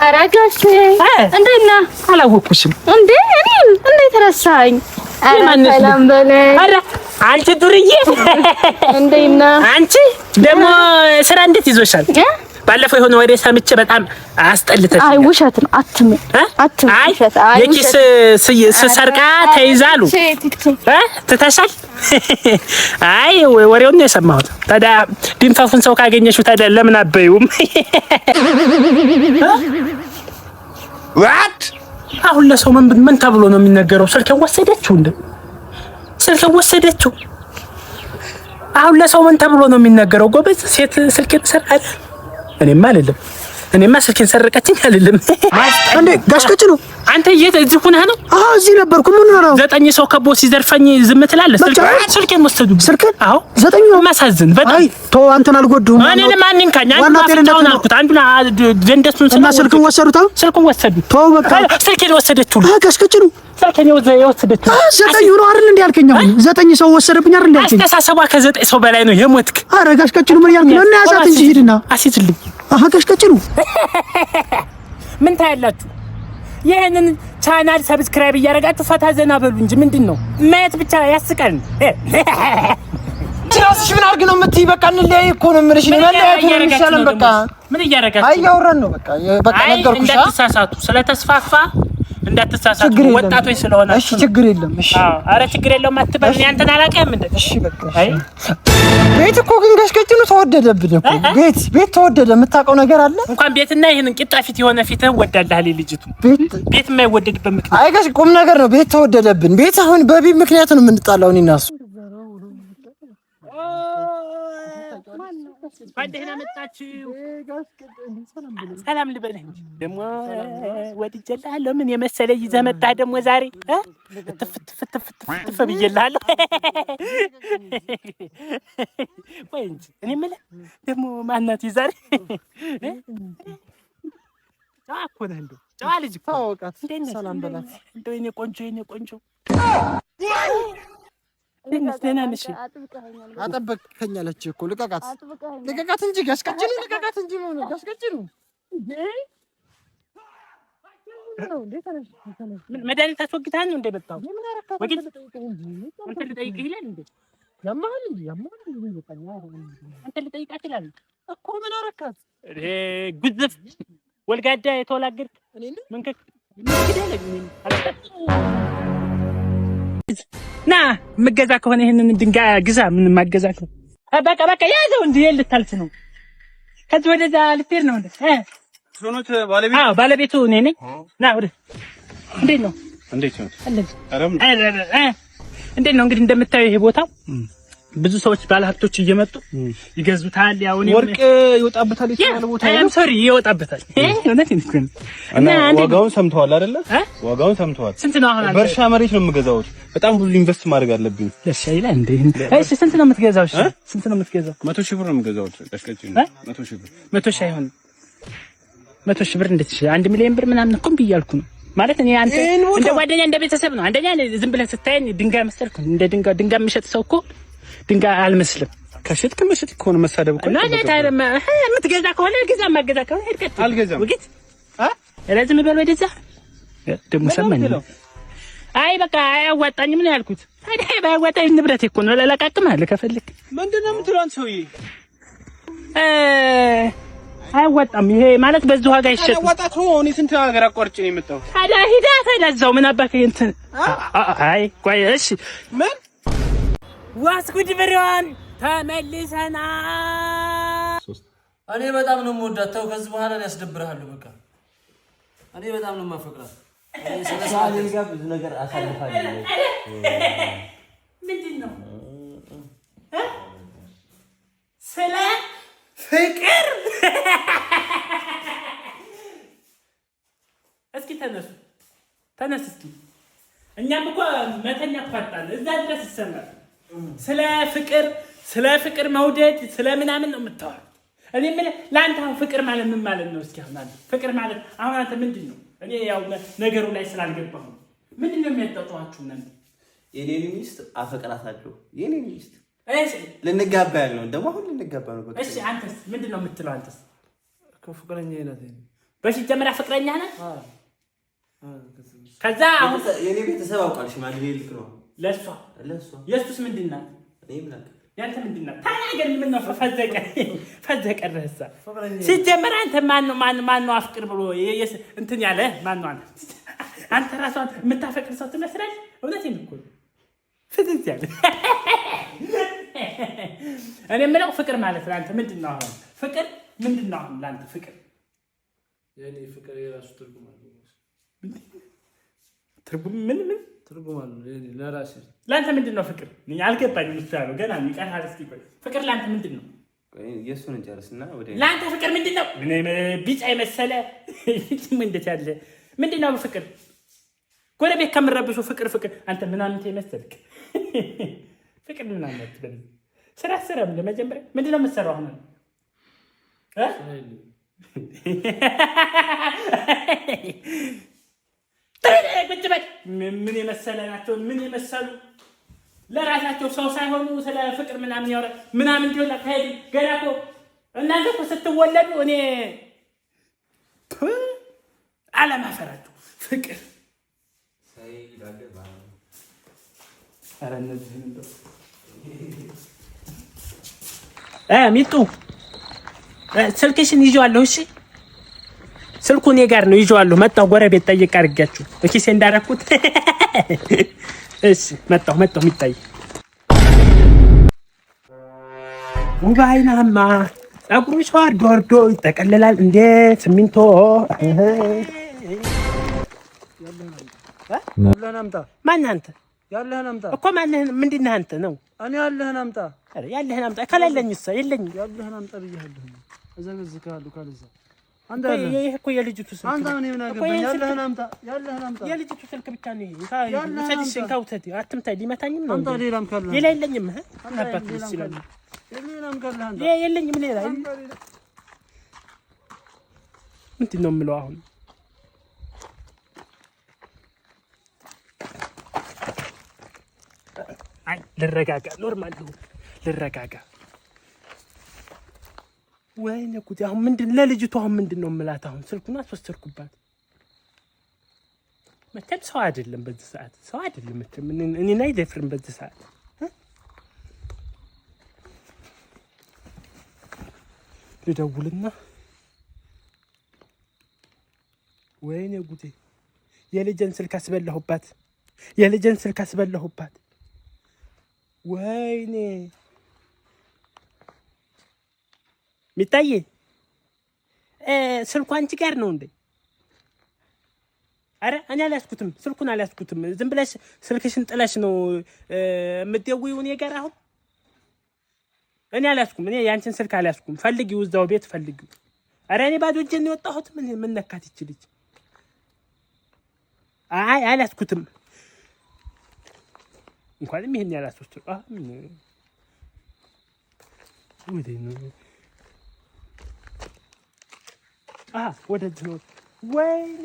አራጋሽ እንዴና አላወኩሽም እንዴ? እኔን እንዴት ረሳኝ? ሰላም በለኝ። አረ አንቺ ዱርዬ እንዴና አንቺ ደግሞ ስራ እንዴት ይዞሻል? ባለፈው የሆነ ወሬ ሰምቼ በጣም አስጠልተሽ። አይ ውሸት ነው። አትም ውሸት። አይ የኪስ ሰርቃ ተይዛሉ ትተሻል። አይ ወሬውን ነው የሰማሁት። ታዲያ ድንፋፉን ሰው ካገኘሽው ታዲያ ለምን አበዩም? ዋት አሁን ለሰው ምን ተብሎ ነው የሚነገረው? ስልክ ወሰደችው እንዴ? ስልክ ወሰደችው። አሁን ለሰው ምን ተብሎ ነው የሚነገረው? ጎበዝ ሴት ስልክ ትሰርቃለች። እኔማ አይደለም እኔማ ስልኬን ሰረቀችኝ አይደለም እንዴ ጋሽ ቀጭ ነው አንተ እዚህ ሆነህ ነው? አዎ እዚህ ነበርኩ። ምን ነው 9 ሰው ከቦ ሲዘርፈኝ ዝም ትላለህ? ስልኬን ወሰዱ። ስልኬን? አዎ 9 ማሳዝን በጣም። አይ ተው አንተን አልጎዱም። እኔ ለማንኝ ካኛ አንዱ አፍታውን አልኩት አንዱና ደንደሱን እና ስልኩን ወሰዱት። ስልኩን ወሰዱ። ተው በቃ ስልኬን ወሰደችው። ጋሽ ቀጭ ነው ስልኬን የወሰደችው። 9 ነው አይደል እንዴ ያልከኝ? አሁን 9 ሰው ወሰደብኝ አይደል እንዴ ያልከኝ? አስተሳሰቧ ከ9 ሰው በላይ ነው የሞትክ። አረ ጋሽ ቀጭ ነው ምን ያልከኝ ነው? እና ያሳት እንጂ ሂድና አሲዝልኝ። አሃ ጋሽ ቀጭ ነው ምን ታያላችሁ? ይሄንን ቻናል ሰብስክራይብ እያደረጋችሁ ፈታ ዘና በሉ እንጂ ምንድነው ማየት ብቻ ያስቃል። ትራስሽ ምን አርግ ነው የምትይ? በቃ እንለያይ እኮ ነው የምልሽ። እንለያይ ነው የሚሻለን። በቃ ምን እያደረጋችሁ? አይ ያወራን ነው በቃ ነገርኩሽ። እንዳትሳሳቱ ስለተስፋፋ እንዳትሳሳቱ ወጣቶች ስለሆነ። እሺ ችግር የለም። እሺ አረ ችግር የለውም አትበል። እኔ አንተን አላውቅም እንዴ? እሺ በቃ አይ ቤት እኮ ግን ጋሽ ቀጭኑ ተወደደብን እኮ። ቤት ተወደደ። የምታውቀው ነገር አለ? እንኳን ቤትና ይሄንን ቂጣ ፊት የሆነ ፊትህ ወዳለህ ልጅቱ። ቤት የማይወደድበት ምክንያት አይ ጋሽ ቁም ነገር ነው። ቤት ተወደደብን። ቤት አሁን በቤት ምክንያት ነው የምንጣላው እኔ እና እሱ። ደህና መጣችሁ። ሰላም ልበልህ እንጂ ደግሞ ወድጄልሃለሁ። ምን የመሰለ ይዘህ መጣህ ደግሞ ዛሬ ትፍ ብዬልሃለሁ። ቆይ እንጂ እኔ የምልህ ደግሞ ማናት ዛሬ? ጨዋ እኮ ነህ እንደው ጨዋ ልጅ እኮ ታውቃት። ሰላም በላት እንደው የእኔ ቆንጆ ደህና ነሽ? አጠበቅከኛለች እኮ ልቀቃት እንጂ ጋሽ ቀጭኑ ልቀቃት እንጂ ነው ጋሽ ቀጭኑ መድኃኒት አስወግተሃል ነው እንደመጣሁ? አንተ ልጠይቅህ ይላል እንዴ? ያማል አንተ ልጠይቃት ይላል እኮ ምን አረካት? ጉዝፍ ወልጋዳ የተወላገድክ መንከክ ና መገዛ ከሆነ ይሄንን ድንጋይ ግዛ። ምን ማገዛ ከሆነ በቃ ያዘው እንዴ ልታልፍ ነው። ከዚህ ወደዛ ልትሄድ ነው እንዴ? ሶኖት ባለቤቱ? አዎ ባለቤቱ እኔ ነኝ። ና ወደ እንዴት ነው እንዴት ነው እንግዲህ እንደምታየው ይሄ ቦታው ብዙ ሰዎች ባለሀብቶች እየመጡ ይገዙታል። ያው እኔ ወርቅ ይወጣበታል የተባለ ቦታ ነው። ሶሪ ይወጣበታል። እውነቴን እኮ ነው። እና ዋጋውን ሰምተዋል አይደለ? ዋጋውን ሰምተዋል። ስንት ነው አሁን? በእርሻ መሬት ነው የምገዛው። በጣም ብዙ ኢንቨስት ማድረግ አለብኝ። ለሻ ይላል እንዴ? እሺ ስንት ነው የምትገዛው? እሺ ስንት ነው የምትገዛው? 100,000 ብር ነው የምገዛው። ተሽከጭኝ 100,000 ብር 100,000 አይሆንም። 100,000 ብር እንዴት ይችላል? 1 ሚሊዮን ብር ምናምን እኮ ብያልኩ ነው ማለት እኔ አንተ እንደ ጓደኛ እንደ ቤተሰብ ነው። አንደኛ ዝም ብለህ ስታየኝ ድንጋይ መሰልኩ። እንደ ድንጋይ የሚሸጥ ሰው እኮ ድንጋይ አልመስልም። ከሽጥክ መሽጥ እኮ ነው መሳደብ እኮ ነው። የምትገዛ ከሆነ ግዛ፣ ማገዛ ከሆነ ሄድከት አልገዛም። ወግት ለዝም በል ወደዛ ደግሞ ሰማኝ። አይ በቃ አያዋጣኝም ነው ያልኩት። አይ ባያዋጣኝ ንብረቴ እኮ ነው። ለለቃቅም አለ ከፈልክ ምንድነው የምትለው አንተ ሰውዬ? አያዋጣም ይሄ ማለት በዚህ ዋጋ ይሸጥ። አያዋጣት ነው። እኔ ስንት ሀገር አቋርጬ ነው የመጣው። ታዲያ ሂዳ ታዲያ ምን አባከ እንትን አይ ቆይ እሺ ምን ዋስኩድ ብሪዋን ተመልሰና እኔ በጣም ነው የምወዳት። ተው ከዚህ በኋላ ያስደብርሃለሁ። በቃ እኔ በጣም ነው የማፈቅራት። እኔ ስለሳሌ ጋር ብዙ ነገር አሳልፋለሁ። ምንድነው ስለ ፍቅር? እስኪ ተነስ እስኪ። እኛም እኮ መተኛ ፋጣን እዛ ድረስ ይሰማል። ስለ ፍቅር መውደድ ስለ ምናምን ነው የምታወራው። እኔ ምን ለአንተ አሁን ፍቅር ማለት ምን ማለት ነው? እስኪ አሁን ፍቅር ማለት አሁን አንተ ምንድን ነው? እኔ ያው ነገሩ ላይ ስላልገባሁ ምንድን ነው የሚያጣጣዋችሁ እናንተ? የኔን ሚስት አፈቅራታለሁ። የኔን ሚስት ልንጋባ ያልነው ደግሞ አሁን ልንጋባ ነው። በቃ እሺ አንተስ ምንድን ነው የምትለው? አንተስ ፍቅረኛ አይነት በሲጀመር ፍቅረኛ ነህ? ከዛ አሁን የኔ ቤተሰብ አውቃል ሽማግሌ ልክ ነው ለሷ የሱስ ምንድነው? እኔም ላክ ያንተ ምንድነው? ታናገር ምን ነው ፈዘቀ ረሳ ሲጀመር አንተ ማን ነው አፍቅር ብሎ እንትን ያለ ማን ነው አንተ ራስህ የምታፈቅር ሰው ትመስላለህ። እውነቴን እኮ ፍዝዝ ያለ እኔ የምለው ፍቅር ማለት ለአንተ ምንድነው? አሁን ፍቅር ምንድነው? አሁን ለአንተ ፍቅር የኔ ፍቅር የራሱ ትርጉም አለው። ትርጉም ትርጉም አለው ለራሴ። ለአንተ ምንድነው ፍቅር? እኔ አልገባኝም። ምትላለው ገና ይቀርሃል። እስኪ ቆይ ፍቅር ለአንተ ምንድነው? የሱን እንጨርስና ወደ ለአንተ ፍቅር ምንድነው? ምን ቢጫ የመሰለ እንዴት ያለ ምንድነው ፍቅር? ጎረቤት ከምረብሹ ፍቅር አንተ ምናምን ተመሰልክ ፍቅር ምናምን አትበል። ስራም ለመጀመሪያ ምንድነው የምትሰራው አሁን? ቁጭ በል። ምን የመሰለ ናቸው? ምን የመሰሉ ለራሳቸው ሰው ሳይሆኑ ስለ ፍቅር ምናምን ያወራ ምናምን እንዲወላ ታይል ገና እኮ እናንተ እኮ ስትወለዱ እኔ አለማፈራችሁ ፍቅር ሚጡ ስልክሽን ይዤዋለሁ። እሺ ስልኩ እኔ ጋር ነው ይዤዋለሁ። መጣሁ ጎረቤት ጠይቅ አድርጊያችሁ በኪሴ እንዳደረኩት። እሺ መጣሁ የሚታይ ውብ አይናማ ፀጉርሽ ወርዶ ይጠቀልላል እንደ ሲሚንቶ። ያለህን አምጣ። ማን አንተ? ያለህን አምጣ እኮ ማንህን ምንድነህ አንተ ነው? እኔ ያለህን አምጣ። አረ ያለህን አምጣ። ከሌለኝስ የለኝም። ያለህን አምጣ ብዬሃለሁ። እዘግዝካለሁ ካለዛ አንተ ይሄ እኮ የልጅቱ ስልክ አንተ ምን ይሆናል? ያለህን አምጣ። የልጅቱ ስልክ ብቻ ነው ይሄ። ሰድሽ ካውተት አትምታይ ሊመታኝም ነው። አንተ ሌላም ካለ ሌላ የለኝም። አባት ይችላል። ሌላም ካለ አንተ የለኝም። ሌላ ምንድን ነው የምለው አሁን? አይ ልረጋጋ፣ ኖርማል ልረጋጋ። ወይኔ ጉዴ! አሁን ምንድን ለልጅቱ አሁን ምንድን ነው የምላት? አሁን ስልኩን አስወሰድኩባት። መቼም ሰው አይደለም በዚህ ሰዓት፣ ሰው አይደለም መቼም እኔን አይደፍርም በዚህ ሰዓት። ልደውልና ወይኔ ጉዴ! የልጄን ስልክ አስበላሁባት። ወይኔ ሚጣዬ ስልኩ አንቺ ጋር ነው እንዴ? አረ እኔ አልያዝኩትም፣ ስልኩን አልያዝኩትም። ዝም ብለሽ ስልክሽን ጥለሽ ነው የምትደውይው እኔ ጋር። አሁን እኔ አልያዝኩም፣ እኔ ያንቺን ስልክ አልያዝኩም። ፈልጊው፣ እዛው ቤት ፈልጊው። አረ እኔ ባዶ እጄን ነው የወጣሁት። ምን ነካት ይቺ ልጅ? አይ አልያዝኩትም። እንኳንም ይሄን ያላስወስድ ወደዚህ ነው። ወይኔ